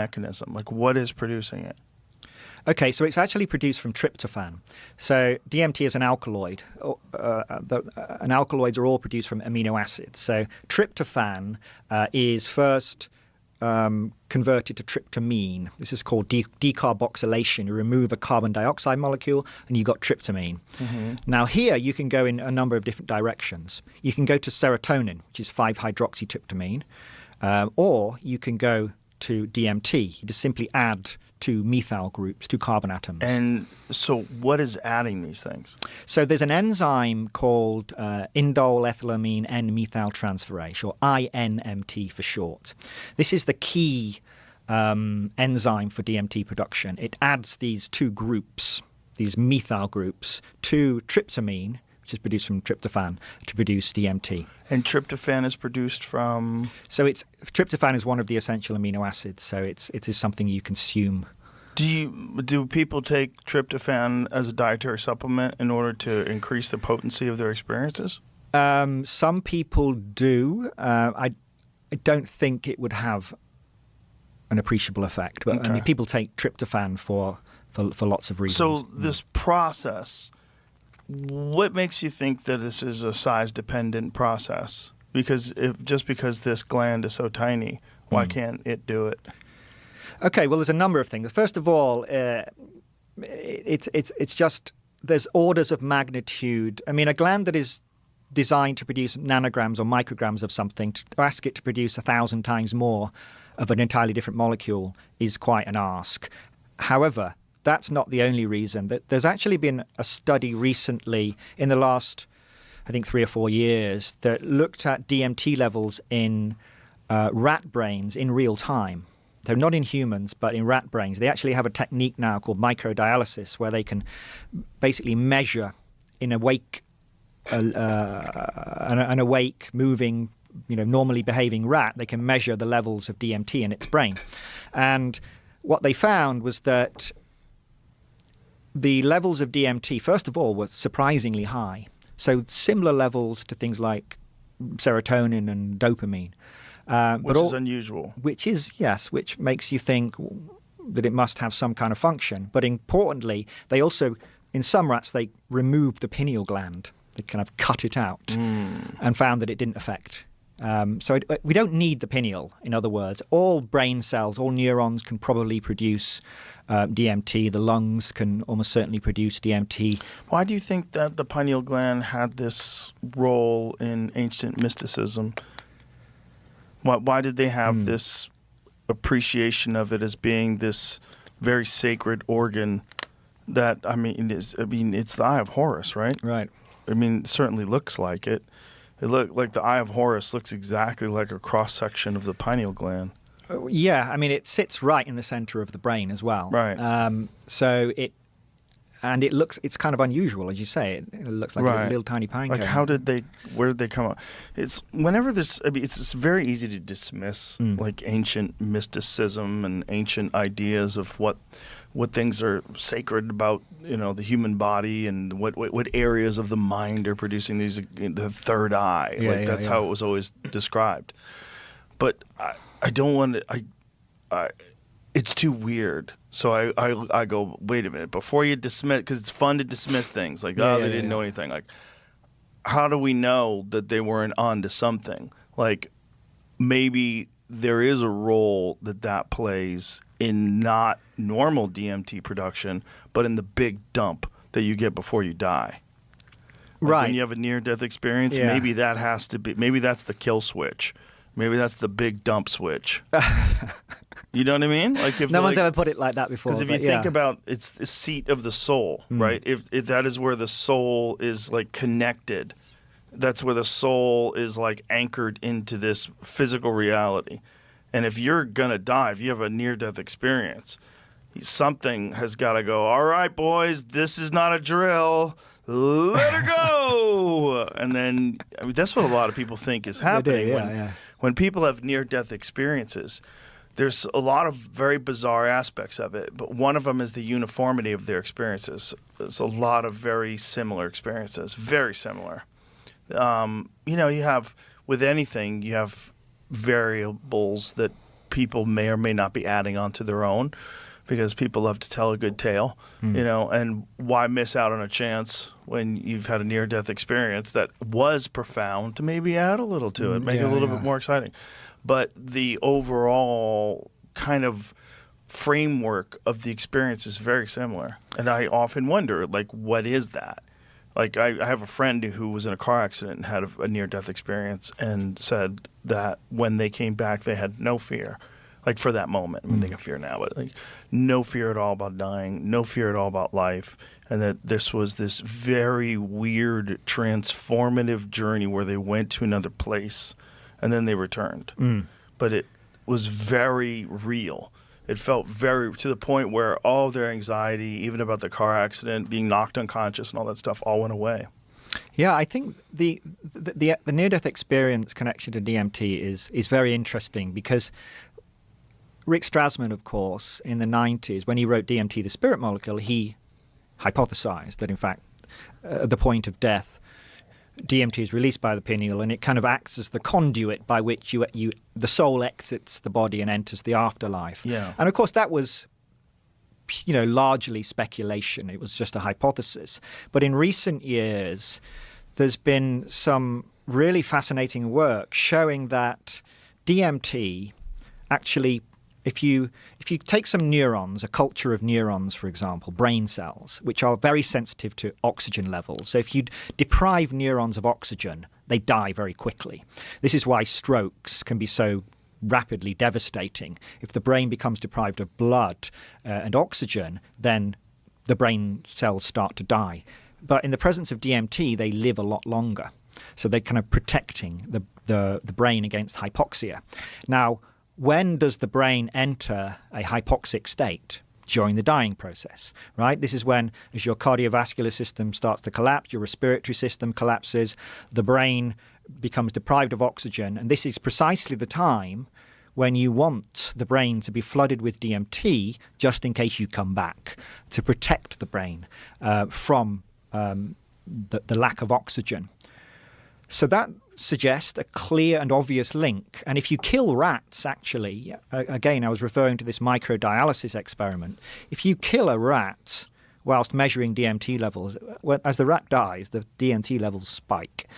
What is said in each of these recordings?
mechanism? Like, what is producing it? Okay, so it's actually produced from tryptophan. So DMT is an alkaloid. And alkaloids are all produced from amino acids. So tryptophan is first converted to tryptamine. This is called decarboxylation. You remove a carbon dioxide molecule and you got tryptamine. Mm-hmm. Now here you can go in a number of different directions. You can go to serotonin, which is 5-hydroxytryptamine, or you can go to DMT. You just simply add two methyl groups, two carbon atoms. And so what is adding these things? So there's an enzyme called indole ethylamine N-methyltransferase, or INMT for short. This is the key enzyme for DMT production. It adds these two groups, these methyl groups, to tryptamine, which is produced from tryptophan, to produce DMT. And tryptophan is produced from? So tryptophan is one of the essential amino acids, so it is something you consume. Do people take tryptophan as a dietary supplement in order to increase the potency of their experiences? Some people do. I don't think it would have an appreciable effect, but Okay. I mean, people take tryptophan for lots of reasons. So this process, what makes you think that this is a size-dependent process? Because just because this gland is so tiny, why can't it do it? Okay, well, there's a number of things. First of all, it's just there's orders of magnitude. I mean, a gland that is designed to produce nanograms or micrograms of something, to ask it to produce 1,000 times more of an entirely different molecule is quite an ask. However, that's not the only reason. There's actually been a study recently in the last, I think, 3 or 4 years that looked at DMT levels in rat brains in real time. They're not in humans, but in rat brains. They actually have a technique now called microdialysis, where they can basically measure in an awake, moving, normally behaving rat. They can measure the levels of DMT in its brain. And what they found was that the levels of DMT, first of all, were surprisingly high. So similar levels to things like serotonin and dopamine. Which is unusual. Which makes you think that it must have some kind of function. But importantly, they also, in some rats, they removed the pineal gland. They kind of cut it out and found that it didn't affect. So we don't need the pineal, in other words. All brain cells, all neurons can probably produce DMT. The lungs can almost certainly produce DMT. Why do you think that the pineal gland had this role in ancient mysticism? Why did they have this appreciation of it as being this very sacred organ that, it's the Eye of Horus, right? Right. I mean, it certainly looks like it. It look like the Eye of Horus looks exactly like a cross-section of the pineal gland. Yeah, I mean, it sits right in the center of the brain as well. Right. It's kind of unusual, as you say. It looks like a little tiny pine cone. Like, where did they come up? It's whenever it's very easy to dismiss like ancient mysticism and ancient ideas of what things are sacred about, the human body and what areas of the mind are producing these, the third eye. That's how it was always described. But I don't want to. It's too weird. So I go, wait a minute, before you dismiss, because it's fun to dismiss things like, they didn't know anything. Like, how do we know that they weren't on to something? Like, maybe there is a role that plays in not normal DMT production, but in the big dump that you get before you die. Like when you have a near-death experience, maybe that has to be, maybe that's the kill switch. Maybe that's the big dump switch. You know what I mean? Like if no one's ever put it like that before. Because if you think about, it's the seat of the soul, right? If that is where the soul is like connected, that's where the soul is like anchored into this physical reality. And if you're gonna die, if you have a near-death experience, something has got to go. All right, boys, this is not a drill. Let her go. And then that's what a lot of people think is happening when people have near-death experiences. There's a lot of very bizarre aspects of it, but one of them is the uniformity of their experiences. There's a lot of very similar experiences, very similar. You have, with anything, you have variables that people may or may not be adding onto their own, because people love to tell a good tale, and why miss out on a chance when you've had a near-death experience that was profound to maybe add a little to it, make it a little bit more exciting. But the overall kind of framework of the experience is very similar. And I often wonder, like, what is that? Like, I have a friend who was in a car accident and had a near-death experience and said that when they came back, they had no fear. Like, for that moment, I mean, they can fear now, but like no fear at all about dying, no fear at all about life, and that this was this very weird, transformative journey where they went to another place, and then they returned. But it was very real. It felt very, to the point where all of their anxiety, even about the car accident, being knocked unconscious and all that stuff, all went away. Yeah, I think the near-death experience connection to DMT is very interesting, because Rick Strassman, of course, in the 90s, when he wrote DMT, the spirit molecule, he hypothesized that, in fact, at the point of death, DMT is released by the pineal, and it kind of acts as the conduit by which the soul exits the body and enters the afterlife. Yeah. And, of course, that was, largely speculation. It was just a hypothesis. But in recent years, there's been some really fascinating work showing that DMT actually, if you take some neurons, a culture of neurons, for example, brain cells, which are very sensitive to oxygen levels. So if you deprive neurons of oxygen, they die very quickly. This is why strokes can be so rapidly devastating. If the brain becomes deprived of blood and oxygen, then the brain cells start to die. But in the presence of DMT, they live a lot longer. So they're kind of protecting the brain against hypoxia. Now, when does the brain enter a hypoxic state? During the dying process, right? This is when, as your cardiovascular system starts to collapse, your respiratory system collapses, the brain becomes deprived of oxygen, and this is precisely the time when you want the brain to be flooded with DMT just in case you come back, to protect the brain from the lack of oxygen. So that suggests a clear and obvious link. And if you kill rats, actually, again, I was referring to this microdialysis experiment. If you kill a rat whilst measuring DMT levels, as the rat dies, the DMT levels spike.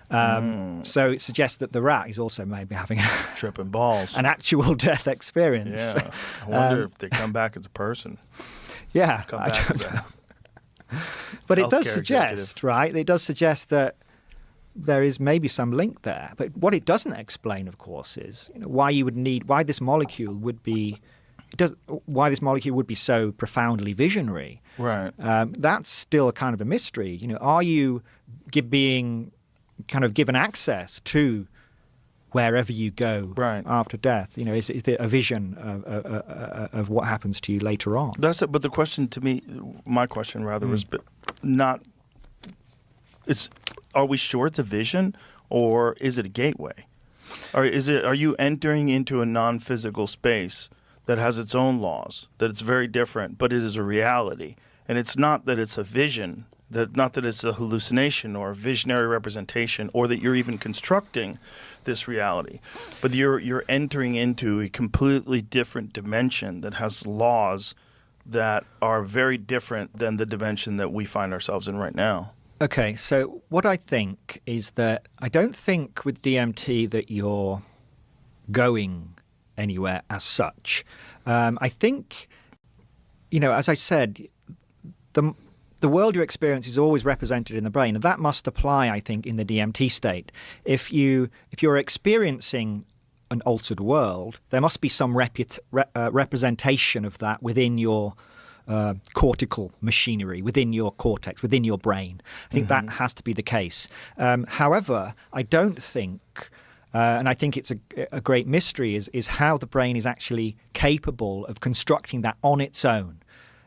So it suggests that the rat is also maybe having Tripping balls. an actual death experience. Yeah. I wonder if they come back as a person. Yeah. Come back as a But it does healthcare suggest, executive. right? It does suggest that there is maybe some link there. But what it doesn't explain, of course, is why this molecule would be so profoundly visionary. Right. That's still kind of a mystery. Are you being kind of given access to wherever you go after death? Is it a vision of what happens to you later on? That's it. But the question to me, my question rather, was not. Are we sure it's a vision, or is it a gateway? Or are you entering into a non-physical space that has its own laws, that it's very different, but it is a reality? And it's not that it's a vision, not that it's a hallucination or a visionary representation, or that you're even constructing this reality, but you're entering into a completely different dimension that has laws that are very different than the dimension that we find ourselves in right now. Okay, so what I think is that I don't think with DMT that you're going anywhere as such. I think, as I said, the world you experience is always represented in the brain, and that must apply, I think, in the DMT state. If you're experiencing an altered world, there must be some representation of that within your cortical machinery, within your cortex, within your brain. I think that has to be the case. However, I don't think, and I think it's a great mystery, is how the brain is actually capable of constructing that on its own,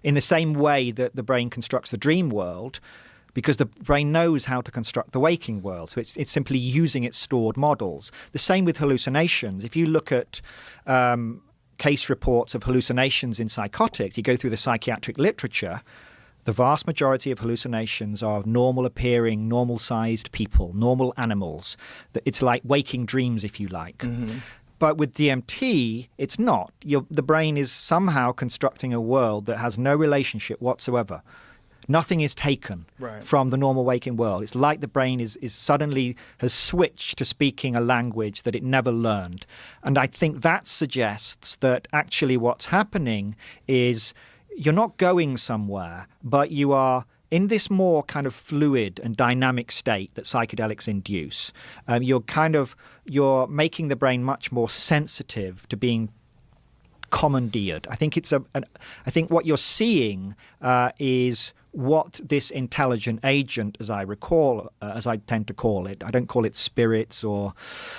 in the same way that the brain constructs the dream world, because the brain knows how to construct the waking world. So it's simply using its stored models. The same with hallucinations. If you look at case reports of hallucinations in psychotics, you go through the psychiatric literature, the vast majority of hallucinations are normal appearing, normal sized people, normal animals. It's like waking dreams, if you like. But with DMT, it's not. The brain is somehow constructing a world that has no relationship whatsoever. Nothing is taken from the normal waking world. It's like the brain is suddenly has switched to speaking a language that it never learned. And I think that suggests that actually what's happening is you're not going somewhere, but you are in this more kind of fluid and dynamic state that psychedelics induce. You're making the brain much more sensitive to being commandeered. I think I think what you're seeing is what this intelligent agent, as I tend to call it, I don't call it spirits or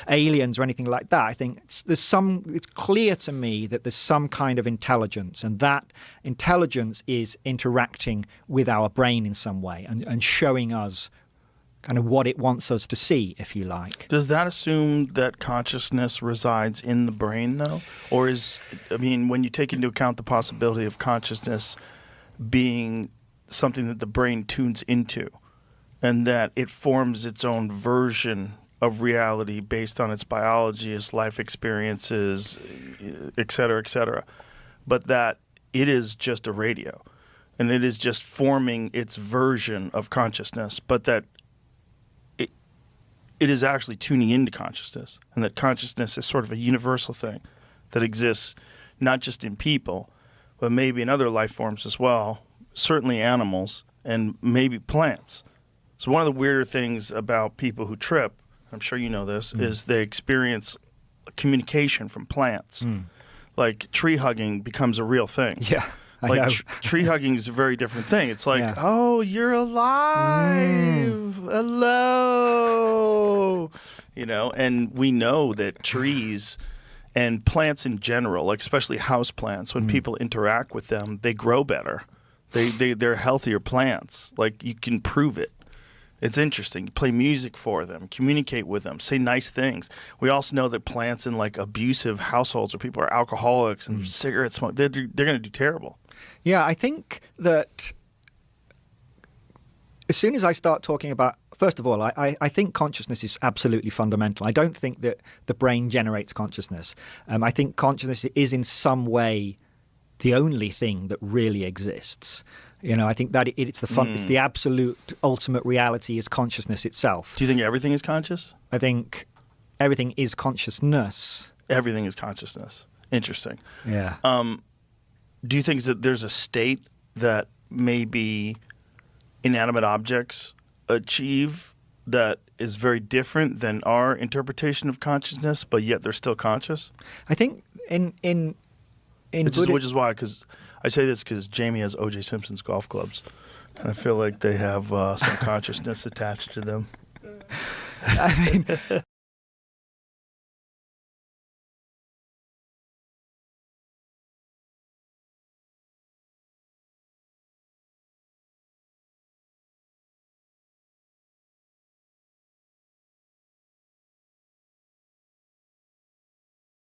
aliens or anything like that. I think it's clear to me that there's some kind of intelligence, and that intelligence is interacting with our brain in some way and showing us kind of what it wants us to see, if you like. Does that assume that consciousness resides in the brain, though? Or when you take into account the possibility of consciousness being something that the brain tunes into, and that it forms its own version of reality based on its biology, its life experiences, et cetera, but that it is just a radio, and it is just forming its version of consciousness, but that it is actually tuning into consciousness, and that consciousness is sort of a universal thing that exists not just in people, but maybe in other life forms as well, certainly animals, and maybe plants. So one of the weirder things about people who trip, I'm sure you know this, is they experience communication from plants. Like tree hugging becomes a real thing. Yeah, I know. Tree hugging is a very different thing. It's like, oh, you're alive. Hello. And we know that trees and plants in general, like especially house plants, when people interact with them, they grow better. They're healthier plants. Like, you can prove it. It's interesting. You play music for them, communicate with them, say nice things. We also know that plants in like abusive households where people are alcoholics and cigarette smoke, they're going to do terrible. Yeah, I think that as soon as I start talking about, first of all, I think consciousness is absolutely fundamental. I don't think that the brain generates consciousness. I think consciousness is in some way the only thing that really exists. I think that it's the absolute ultimate reality is consciousness itself. Do you think everything is conscious? I think everything is consciousness. Everything is consciousness. Interesting. Yeah. Do you think that there's a state that maybe inanimate objects achieve that is very different than our interpretation of consciousness, but yet they're still conscious? I think which is why, because I say this because Jamie has O.J. Simpson's golf clubs, and I feel like they have some consciousness attached to them. I mean,